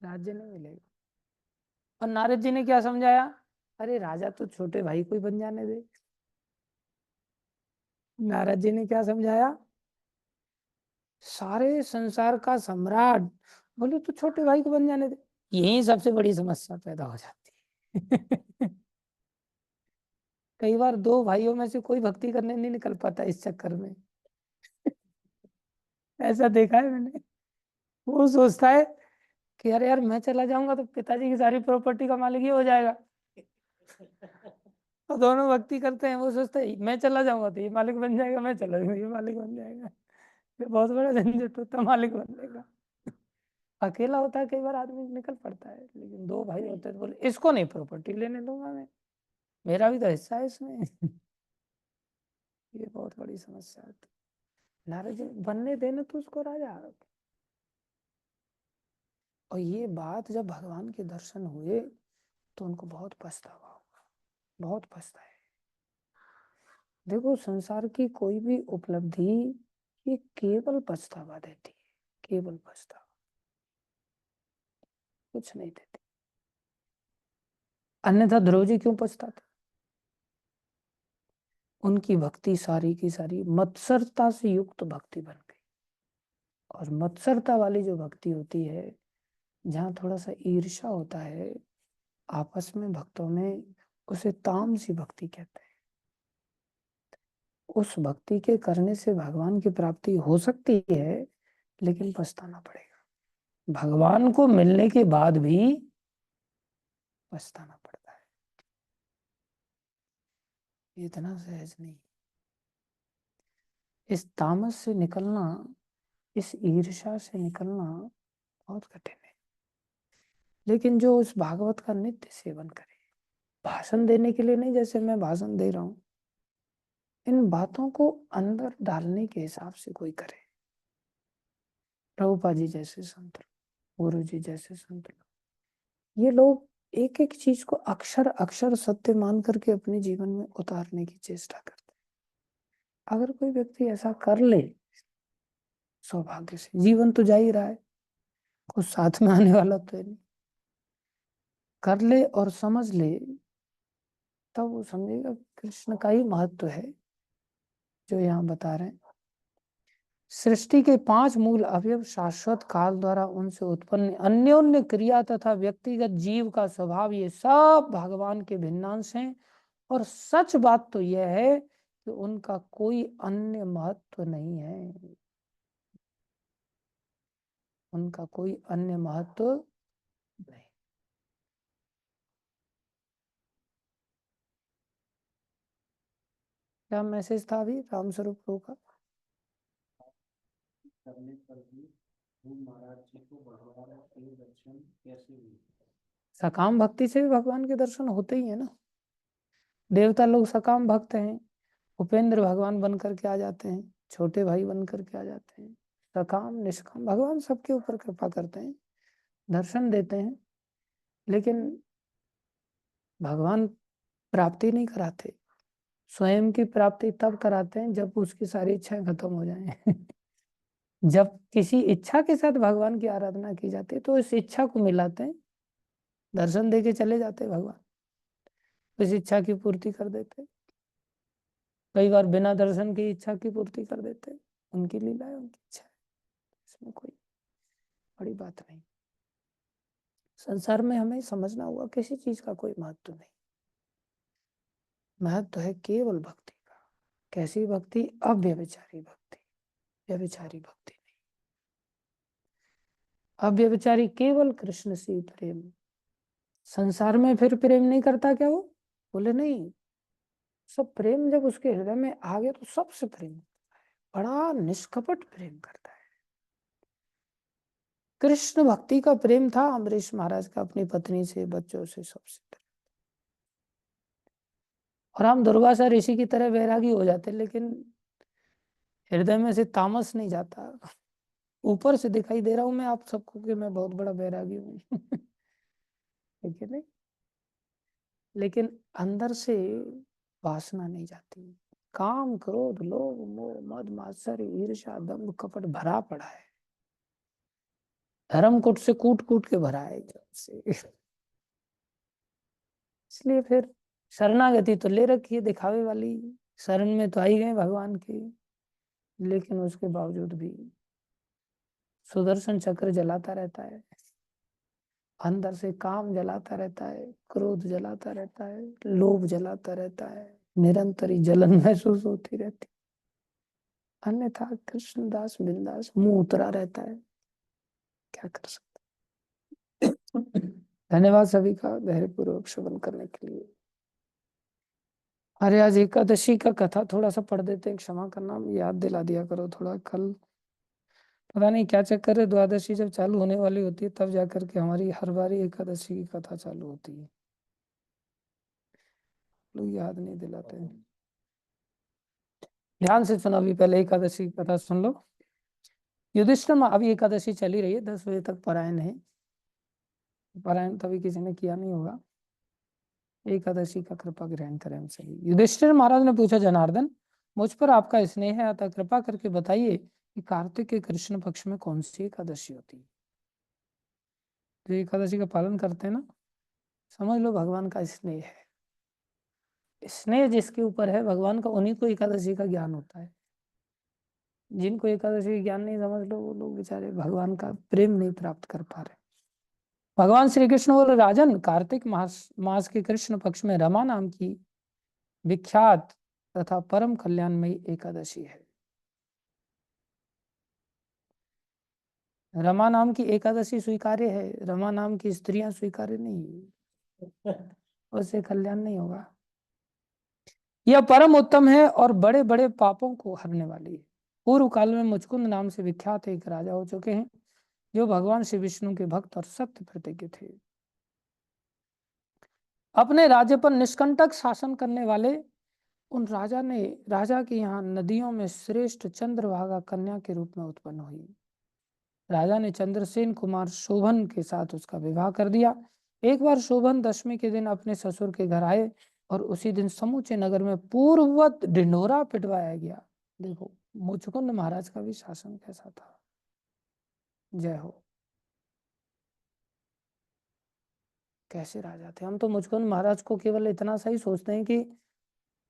राज्य नहीं मिलेगा। और नारद जी ने क्या समझाया? अरे राजा तो छोटे भाई को ही बन जाने दे। नारद जी ने क्या समझाया? सारे संसार का सम्राट, बोले तो छोटे भाई को बन जाने दे। यही सबसे बड़ी समस्या पैदा हो जाती है। कई बार दो भाइयों में से कोई भक्ति करने नहीं निकल पाता इस चक्कर में। ऐसा देखा है मैंने। वो सोचता है कि अरे यार मैं चला जाऊंगा तो पिताजी की सारी प्रॉपर्टी का मालिक ही हो जाएगा। और दोनों भक्ति करते हैं। वो सोचता है मैं चला जाऊंगा तो ये मालिक बन जाएगा, मैं चला जाऊंगा ये मालिक बन जाएगा। ये बहुत बड़ा झंझट होता है, मालिक बन जाएगा। अकेला होता है कई बार आदमी निकल पड़ता है, लेकिन दो भाई होते हैं तो बोले इसको नहीं प्रॉपर्टी लेने दूंगा मैं, मेरा भी तो हिस्सा है इसमें। ये बहुत बड़ी समस्या होती है। नारद जी बनने देना तो उसको राजा। और ये बात जब भगवान के दर्शन हुए तो उनको बहुत पछतावा हुआ, बहुत पछताए। देखो संसार की कोई भी उपलब्धि ये केवल पछतावा देती है, केवल पछतावा, कुछ नहीं देती। अन्यथा ध्रुव जी क्यों पछताते? उनकी भक्ति सारी की सारी मत्सरता से युक्त भक्ति बन गई। और मत्सरता वाली जो भक्ति होती है, जहाँ थोड़ा सा ईर्ष्या होता है आपस में भक्तों में, उसे तामसी भक्ति कहते हैं। उस भक्ति के करने से भगवान की प्राप्ति हो सकती है, लेकिन पछताना पड़ेगा। भगवान को मिलने के बाद भी पछताना पड़ता है। इतना सहज नहीं। इस तामस से निकलना, इस ईर्ष्या से निकलना बहुत कठिन है। लेकिन जो उस भागवत का नित्य सेवन करे, भाषण देने के लिए नहीं, जैसे मैं भाषण दे रहा हूं, इन बातों को अंदर डालने के हिसाब से कोई करे। प्रभुपा जी जैसे संत, गुरु जी जैसे संत, ये लोग एक एक चीज को अक्षर अक्षर सत्य मान करके अपने जीवन में उतारने की चेष्टा करते हैं। अगर कोई व्यक्ति ऐसा कर ले, सौभाग्य से, जीवन तो जा ही रहा है, कुछ साथ में आने वाला तो है नहीं, कर ले और समझ ले, तब वो समझेगा कृष्ण का ही महत्व है जो यहाँ बता रहे हैं। सृष्टि के 5 मूल अवयव शाश्वत काल द्वारा उनसे उत्पन्न अन्योन्य क्रिया तथा व्यक्तिगत जीव का स्वभाव, ये सब भगवान के भिन्नांश हैं। और सच बात तो यह है कि उनका कोई अन्य महत्व नहीं है, उनका कोई अन्य महत्व नहीं। क्या मैसेज था अभी रामस्वरूप प्रभु का? करने पर भी महाराज जी को भगवान के दर्शन कैसे हुए? सकाम भक्ति से भी भगवान के दर्शन होते ही है ना। देवता लोग सकाम भक्त हैं, उपेंद्र भगवान बन करके आ जाते हैं, छोटे भाई बन करके आ जाते हैं। सकाम निष्काम भगवान सबके ऊपर कृपा करते हैं, दर्शन देते हैं, लेकिन भगवान प्राप्ति नहीं कराते। स्वयं की प्राप्ति तब कराते हैं जब उसकी सारी इच्छाएं खत्म हो जाएं। जब किसी इच्छा के साथ भगवान की आराधना की जाती है तो इस इच्छा को मिलाते हैं, दर्शन दे के चले जाते हैं भगवान, इस इच्छा की पूर्ति कर देते हैं। कई बार बिना दर्शन की इच्छा की पूर्ति कर देते हैं। उनकी लीला है, उनकी इच्छा है, इसमें कोई बड़ी बात नहीं। संसार में हमें समझना होगा किसी चीज का कोई महत्व नहीं, महत्व है केवल भक्ति का। कैसी भक्ति? अव्यभिचारी भक्ति, व्यभिचारी भक्ति नहीं। अव्यभिचारी केवल कृष्ण से प्रेम। संसार में फिर प्रेम नहीं करता क्या वो? बोले नहीं, सब प्रेम जब उसके हृदय में आ गया तो सबसे प्रेम, बड़ा निष्कपट प्रेम करता है। कृष्ण भक्ति का प्रेम था अम्बरीश महाराज का, अपनी पत्नी से, बच्चों से, सबसे। और हम दुर्वासा ऋषि की तरह वैरागी हो जाते, लेकिन हृदय में से तामस नहीं जाता। ऊपर से दिखाई दे रहा हूं मैं आप सबको कि मैं बहुत बड़ा वैरागी हूँ। ठीक है नहीं, लेकिन अंदर से वासना नहीं जाती। काम, क्रोध, लोभ, मोह, मद, मात्सर्य, ईर्ष्या, दंभ, कपट भरा पड़ा है, धर्म कुट से कूट कूट के भरा है से। इसलिए फिर शरणागति तो ले रखी है दिखावे वाली, शरण में तो आई गए भगवान की, लेकिन उसके बावजूद भी सुदर्शन चक्र जलाता रहता है, अंदर से काम जलाता रहता है, क्रोध जलाता रहता है, लोभ जलाता रहता है, निरंतर ही जलन महसूस होती रहती। अन्यथा कृष्णदास बिंदास मुंह उतरा रहता है, क्या कर सकते। धन्यवाद सभी का धैर्यपूर्वक श्रवण करने के लिए। अरे आज एकादशी का कथा थोड़ा सा पढ़ देते हैं, क्षमा करना, याद दिला दिया करो थोड़ा। कल पता नहीं क्या चक्कर है, द्वादशी जब चालू होने वाली होती है तब जाकर के हमारी हर बार एकादशी की कथा चालू होती है, लोग याद नहीं दिलाते हैं। ध्यान से सुनो, अभी पहले एकादशी की कथा सुन लो। युधिष्ठिर में अभी एकादशी चली रही है, 10 बजे तक पारायण है। पारायण तो अभी किसी ने किया नहीं होगा, एकादशी का कृपा ग्रहण करें हम सभी। युधिष्ठिर महाराज ने पूछा, जनार्दन मुझ पर आपका स्नेह है, अतः कृपा करके बताइए कि कार्तिक के कृष्ण पक्ष में कौन सी एकादशी होती है। जो एकादशी का पालन करते हैं ना, समझ लो भगवान का स्नेह है। स्नेह जिसके ऊपर है भगवान का, उन्हीं को एकादशी का ज्ञान होता है। जिनको एकादशी का ज्ञान नहीं, समझ लो वो लोग बेचारे भगवान का प्रेम नहीं प्राप्त कर पा रहे। भगवान श्री कृष्ण बोले, राजन कार्तिक मास के कृष्ण पक्ष में रमा नाम की विख्यात तथा परम कल्याणमयी एकादशी है। रमा नाम की एकादशी स्वीकार्य है, रमा नाम की स्त्रियां स्वीकार्य नहीं। उससे कल्याण नहीं होगा। यह परम उत्तम है और बड़े बड़े पापों को हरने वाली है। पूर्व काल में मुचकुंद नाम से विख्यात एक राजा हो चुके हैं, जो भगवान श्री विष्णु के भक्त और सत्य प्रतिज्ञ थे। अपने राज्य पर निष्कंटक शासन करने वाले उन राजा के यहाँ नदियों में श्रेष्ठ चंद्रभागा कन्या के रूप में उत्पन्न हुई। राजा ने चंद्रसेन कुमार शोभन के साथ उसका विवाह कर दिया। एक बार शोभन दशमी के दिन अपने ससुर के घर आए और उसी दिन समूचे नगर में पूर्ववत ढिंढोरा पिटवाया गया। देखो मुचकुंद महाराज का भी शासन कैसा था। जय हो। कैसे राजा थे। हम तो मुचकुंद महाराज को केवल इतना सा ही सोचते हैं कि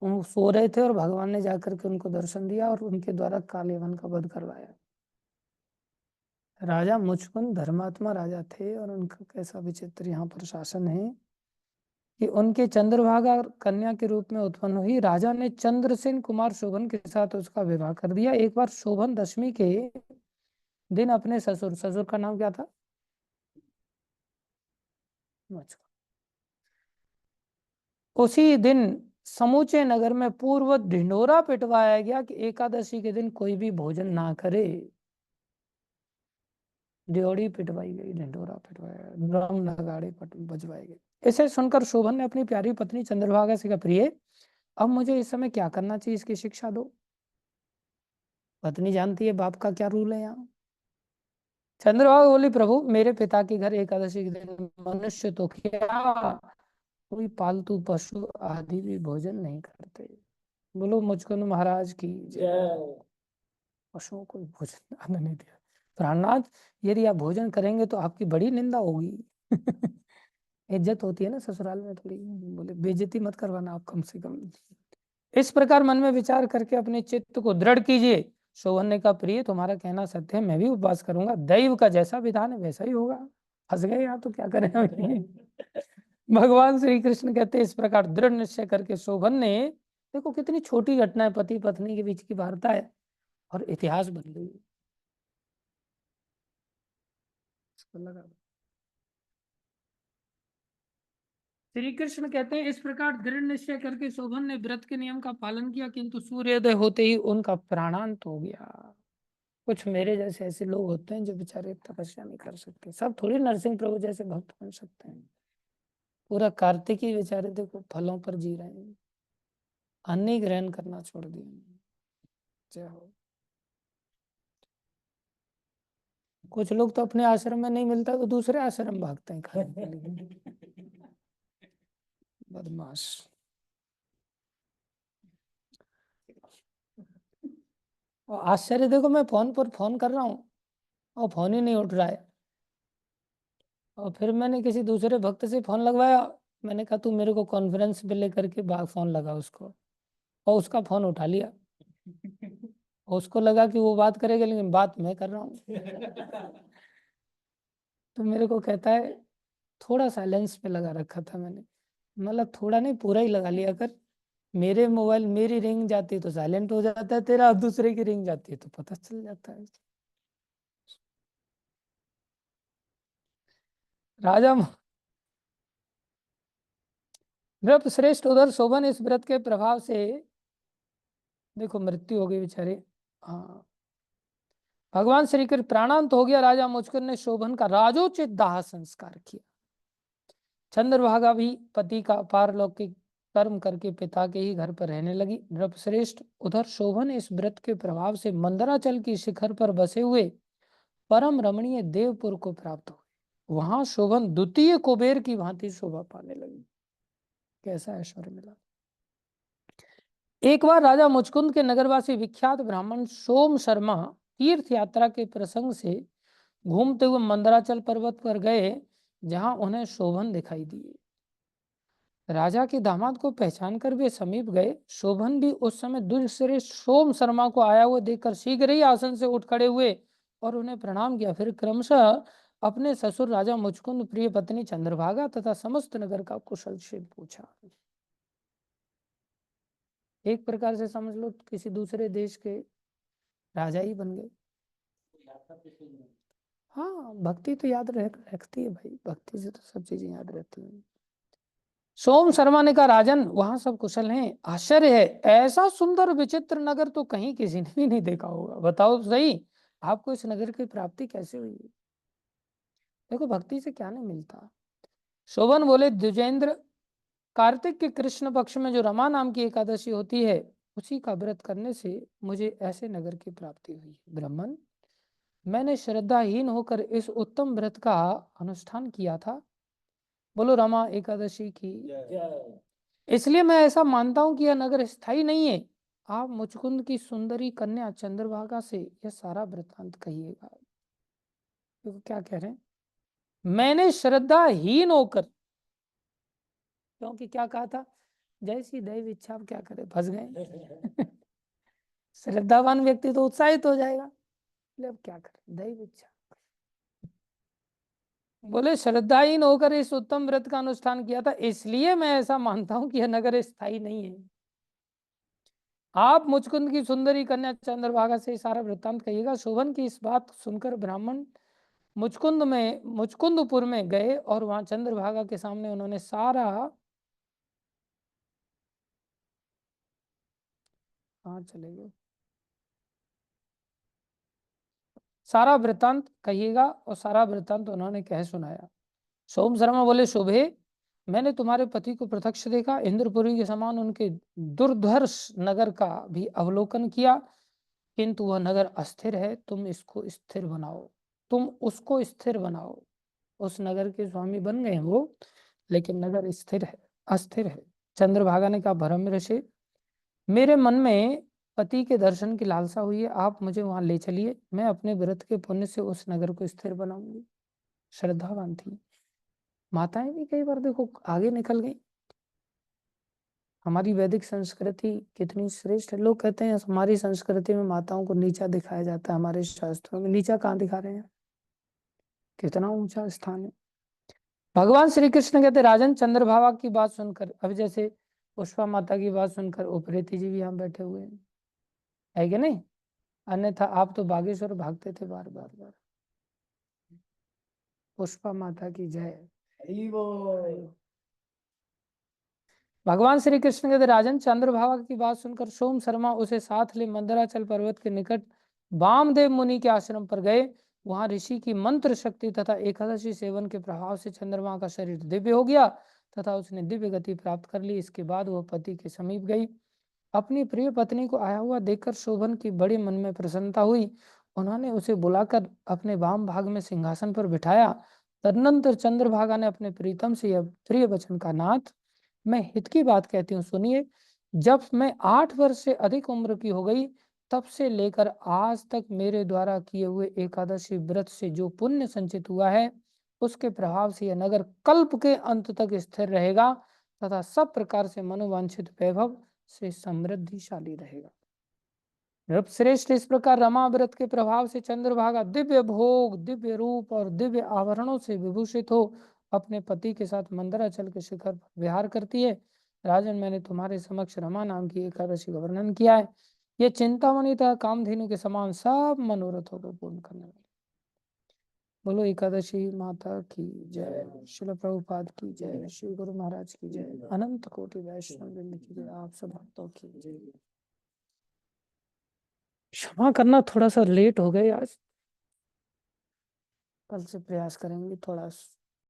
वो सो रहे थे और भगवान ने जाकर के उनको दर्शन दिया और उनके द्वारा काले वन का वध करवाया। राजा मुचकुंद धर्मात्मा राजा थे और उनका कैसा विचित्र यहाँ पर शासन है कि उनके चंद्रभागा कन्या के रूप में उत्पन्न हुई। राजा ने चंद्रसेन कुमार शोभन के साथ उसका विवाह कर दिया। एक बार शोभन दशमी के दिन अपने ससुर का नाम क्या था, उसी दिन समूचे नगर में पूर्व ढिंढोरा पिटवाया गया कि एकादशी के दिन कोई भी भोजन ना करे। ड्योढ़ी पिटवाई गई, ढिंढोरा पिटवाया, ड्रम नगाड़े बजवाए गए। इसे सुनकर शोभन ने अपनी प्यारी पत्नी चंद्रभागा से कहा, प्रिय अब मुझे इस समय क्या करना चाहिए, इसकी शिक्षा दो। पत्नी जानती है बाप का क्या रूल है यहाँ। चंद्रभागा बोली, प्रभु मेरे पिता के घर एकादशी के दिन मनुष्य तो क्या कोई पालतू पशु आदि भी भोजन नहीं करते। बोलो मुचकुंद महाराज की जय। पशुओं को भोजन आने नहीं दिया। प्राणनाथ यदि आप भोजन करेंगे तो आपकी बड़ी निंदा होगी। इज्जत होती है ना ससुराल में थोड़ी। बोले बेइज्जती मत करवाना आप कम से कम। इस प्रकार मन में विचार करके अपने चित्त को दृढ़ कीजिए। शोभन ने कहा, प्रिय तुम्हारा कहना सत्य है, मैं भी उपवास करूंगा, दैव का जैसा विधान है वैसा ही होगा। फंस गए यहाँ तो क्या करें। भगवान श्री कृष्ण कहते इस प्रकार दृढ़ निश्चय करके शोभन ने, देखो कितनी छोटी घटना है, पति पत्नी के बीच की वार्ता है और इतिहास बन गई। श्री कृष्ण कहते हैं इस प्रकार दृढ़ निश्चय करके शोभन ने व्रत के नियम का पालन किया, किंतु सूर्योदय होते ही उनका प्राणांत हो गया। कुछ मेरे जैसे ऐसे लोग होते हैं जो बेचारे तपस्या नहीं कर सकते। सब थोड़ी नरसिंह प्रभु जैसे भक्त बन सकते हैं। पूरा कार्तिकी बेचारे देखो फलों पर जी रहे हैं, अन्न ही ग्रहण करना छोड़ दिया। जय हो। कुछ लोग तो अपने आश्रम में नहीं मिलता तो दूसरे आश्रम भागते हैं खाने के लिए। बदमाश। और आश्चर्य देखो, मैं फोन पर फोन कर रहा हूँ और फोन ही नहीं उठ रहा है। और फिर मैंने किसी दूसरे भक्त से फोन लगवाया। मैंने कहा तू मेरे को कॉन्फ्रेंस पे लेकर के फोन लगा उसको, और उसका फोन उठा लिया। और उसको लगा कि वो बात करेगा लेकिन बात मैं कर रहा हूँ। तो मेरे को कहता है थोड़ा साइलेंस पे लगा रखा था मैंने। मतलब थोड़ा नहीं पूरा ही लगा लिया कर। मेरे मोबाइल मेरी रिंग जाती है तो साइलेंट हो जाता है तेरा, अब दूसरे की रिंग जाती है तो पता चल जाता है। राजा व्रत श्रेष्ठ उधर शोभन इस व्रत के प्रभाव से देखो मृत्यु हो गई बेचारे। हाँ, भगवान श्री कृष्ण प्राणांत हो गया। राजा मुचकुंद ने शोभन का राजोचित दाह संस्कार किया। चंद्रभागा भी पति का पारलौकिक कर्म करके पिता के ही घर पर रहने लगी। नृपश्रेष्ठ उधर शोभन इस व्रत के प्रभाव से मंदराचल की शिखर पर बसे हुए परम रमणीय देवपुर को प्राप्त हुए। वहां शोभन द्वितीय कुबेर की भांति शोभा पाने लगी। कैसा ऐश्वर्य मिला। एक बार राजा मुचकुंद के नगरवासी विख्यात ब्राह्मण सोम शर्मा तीर्थ यात्रा के प्रसंग से घूमते हुए मंदराचल पर्वत पर गए, जहां उन्हें शोभन दिखाई दिए। राजा के दामाद को पहचान कर वे समीप गए। शोभन भी उस समय दूसरे सोम शर्मा को आया हुआ देखकर शीघ्र ही आसन से उठ खड़े हुए और उन्हें प्रणाम किया। फिर क्रमशः अपने ससुर राजा मुचकुंद, प्रिय पत्नी चंद्रभागा तथा समस्त नगर का कुशल क्षेम पूछा। एक प्रकार से समझ लो किसी दूसरे देश के राजा ही बन गए। हाँ, भक्ति तो याद रखती है भाई, भक्ति से तो सब चीजें याद रहती हैं। सोम शर्मा ने कहा, राजन वहां सब कुशल हैं। आश्चर्य है, ऐसा सुंदर विचित्र नगर तो कहीं किसी ने भी नहीं देखा होगा। बताओ सही, आपको इस नगर की प्राप्ति कैसे हुई। देखो भक्ति से क्या नहीं मिलता। शोभन बोले, द्विजेंद्र कार्तिक के कृष्ण पक्ष में जो रमा नाम की एकादशी होती है, उसी का व्रत करने से मुझे ऐसे नगर की प्राप्ति हुई। ब्राह्मण, मैंने श्रद्धाहीन होकर इस उत्तम व्रत का अनुष्ठान किया था। बोलो रमा एकादशी की। इसलिए मैं ऐसा मानता हूं कि यह नगर स्थायी नहीं है। आप मुचकुंद की सुंदरी कन्या चंद्रभागा से यह सारा वृत्तांत कहिएगा। तो क्या कह रहे हैं? मैंने श्रद्धाहीन होकर, क्योंकि क्या कहा था, जैसी दैव इच्छा, आप क्या करें, फंस गए। श्रद्धावान व्यक्ति तो उत्साहित हो जाएगा, अब क्या करें, दैव इच्छा। बोले श्रद्धाहीन होकर इस उत्तम व्रत का अनुष्ठान किया था, इसलिए मैं ऐसा मानता हूं कि यह नगर स्थायी नहीं है। आप मुचकुंद की सुंदरी कन्या चंद्रभागा से सारा वृत्तांत कहिएगा। शोभन की इस बात सुनकर ब्राह्मण मुचकुंदपुर में गए और वहां चंद्रभागा के सामने उन्होंने सारा, कहाँ चले गए, सारा वृत्तांत कहिएगा। और सारा वृत्तांत उन्होंने कह सुनाया। सोम शर्मा बोले, शोभे, मैंने तुम्हारे पति को प्रत्यक्ष देखा। इंद्रपुरी के समान उनके दुर्धर्ष नगर का भी अवलोकन किया, किंतु वह नगर अस्थिर है। तुम इसको स्थिर बनाओ, तुम उसको स्थिर बनाओ। उस नगर के स्वामी बन गए वो, लेकिन नगर स्थिर है, अस्थिर है। चंद्रभागा ने कहा, भरम ऋषि, मेरे मन में पति के दर्शन की लालसा हुई है, आप मुझे वहां ले चलिए। मैं अपने व्रत के पुण्य से उस नगर को स्थिर बनाऊंगी। श्रद्धावान थी माताएं भी, कई बार देखो आगे निकल गई। हमारी वैदिक संस्कृति कितनी श्रेष्ठ है। लोग कहते हैं हमारी संस्कृति में माताओं को नीचा दिखाया जाता है, हमारे शास्त्रों में नीचा कहाँ दिखा रहे हैं, कितना ऊंचा स्थान है। भगवान श्री कृष्ण कहते, राजन, चंद्रभागा की बात सुनकर, अभी जैसे पुष्पा माता की बात सुनकर उप्रेती जी भी यहाँ बैठे हुए हैं, है कि नहीं? अन्यथा आप तो बागेश्वर भागते थे बार बार बार। पुष्पा माता की जय। भगवान श्री कृष्ण कहते, राजन, चंद्रभागा की बात सुनकर सोम शर्मा उसे साथ ले मंदराचल पर्वत के निकट वामदेव मुनि के आश्रम पर गए। वहां ऋषि की मंत्र शक्ति तथा एकादशी सेवन के प्रभाव से चंद्रमा का शरीर दिव्य हो गया तथा उसने दिव्य गति प्राप्त कर ली। इसके बाद वह पति के समीप गई। अपनी प्रिय पत्नी को आया हुआ देखकर शोभन की बड़े मन में प्रसन्नता हुई। उन्होंने उसे बुलाकर अपने वाम भाग में सिंहासन पर बिठाया। तदनंतर चंद्रभागा ने अपने प्रीतम से यह प्रिय वचन का, नाथ, मैं हित की बात कहती हूँ, सुनिए। जब मैं 8 वर्ष से अधिक उम्र की हो गई, तब से लेकर आज तक मेरे द्वारा किए हुए एकादशी व्रत से जो पुण्य संचित हुआ है, उसके प्रभाव से यह नगर कल्प के अंत तक स्थिर रहेगा तथा सब प्रकार से मनोवांछित वैभव से समृद्धिशाली रहेगा। रब श्रेष्ठ, इस प्रकार रमा व्रत के प्रभाव से चंद्रभागा दिव्य भोग, दिव्य रूप और दिव्य आभरणों से विभूषित हो अपने पति के साथ मंदराचल के शिखर पर विहार करती है। राजन, मैंने तुम्हारे समक्ष रमा नाम की एकादशी का वर्णन किया है। यह चिंतामणि तथा कामधेनु के समान सब मनोरथों को पूर्ण करने वाली। बोलो एकादशी माता की जय, श्रील प्रभुपाद की जय, श्री गुरु महाराज की जय, अनंत कोटि वैष्णव वृंद की जय, आप सब भक्तों की जय। क्षमा करना, थोड़ा सा लेट हो गए आज, कल से प्रयास करेंगे थोड़ा